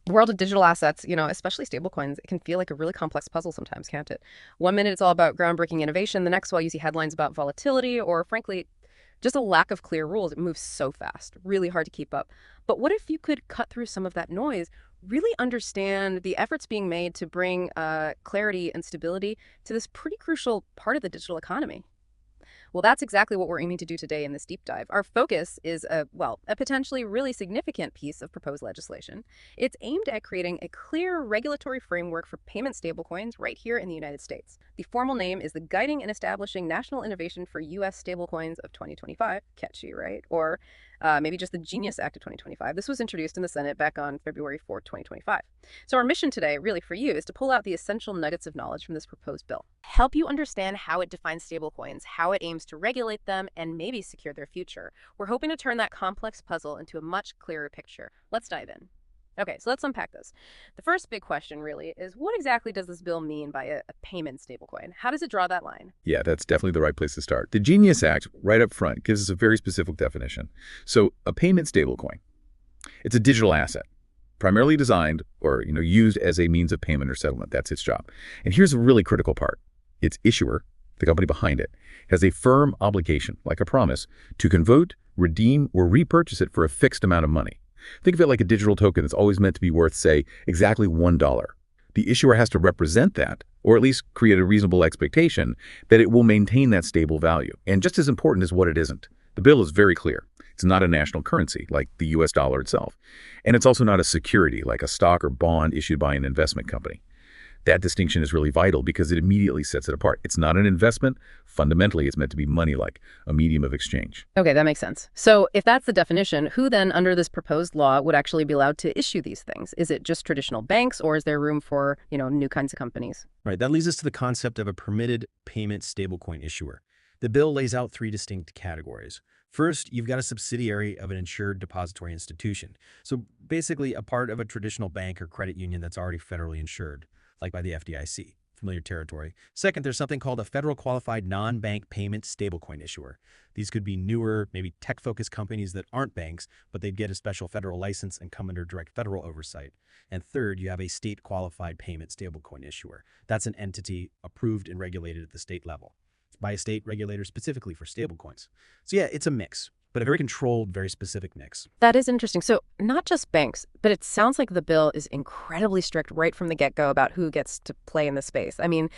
The world of digital assets, especially stablecoins, it can feel like a really complex puzzle sometimes, can't it? One minute it's all about groundbreaking innovation. The next while you see headlines about volatility or, frankly, just a lack of clear rules. It moves so fast, really hard to keep up. But what if you could cut through some of that noise, really understand the efforts being made to bring clarity and stability to this pretty crucial part of the digital economy? Well, that's exactly what we're aiming to do today in this deep dive. Our focus is a potentially really significant piece of proposed legislation. It's aimed at creating a clear regulatory framework for payment stablecoins right here in the United States. The formal name is the Guiding and Establishing National Innovation for U.S. Stablecoins of 2025. Catchy, right? Or maybe just the Genius Act of 2025. This was introduced in the Senate back on February 4th, 2025. So our mission today, really for you, is to pull out the essential nuggets of knowledge from this proposed bill. Help you understand how it defines stablecoins, how it aims to regulate them, and maybe secure their future. We're hoping to turn that complex puzzle into a much clearer picture. Let's dive in. Okay, so let's unpack this. The first big question really is, what exactly does this bill mean by a payment stablecoin? How does it draw that line? Yeah, that's definitely the right place to start. The Genius Act, right up front, gives us a very specific definition. So a payment stablecoin, it's a digital asset, primarily designed or used as a means of payment or settlement. That's its job. And here's a really critical part. Its issuer, the company behind it, has a firm obligation, like a promise, to convert, redeem, or repurchase it for a fixed amount of money. Think of it like a digital token that's always meant to be worth, say, exactly $1. The issuer has to represent that, or at least create a reasonable expectation that it will maintain that stable value. And just as important is what it isn't. The bill is very clear. It's not a national currency like the US dollar itself. And it's also not a security like a stock or bond issued by an investment company. That distinction is really vital because it immediately sets it apart. It's not an investment. Fundamentally, it's meant to be money, like a medium of exchange. Okay, that makes sense. So if that's the definition, who then under this proposed law would actually be allowed to issue these things? Is it just traditional banks, or is there room for, new kinds of companies? Right, that leads us to the concept of a permitted payment stablecoin issuer. The bill lays out three distinct categories. First, you've got a subsidiary of an insured depository institution. So basically a part of a traditional bank or credit union that's already federally insured, like by the FDIC, familiar territory. Second, there's something called a federal qualified non-bank payment stablecoin issuer. These could be newer, maybe tech-focused companies that aren't banks, but they'd get a special federal license and come under direct federal oversight. And third, you have a state-qualified payment stablecoin issuer. That's an entity approved and regulated at the state level by a state regulator specifically for stablecoins. So yeah, it's a mix, but a very controlled, very specific mix. That is interesting. So not just banks, but it sounds like the bill is incredibly strict right from the get-go about who gets to play in the space. I mean,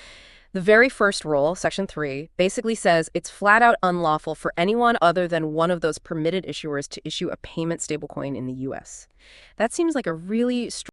the very first rule, Section 3, basically says it's flat out unlawful for anyone other than one of those permitted issuers to issue a payment stablecoin in the U.S. That seems like a really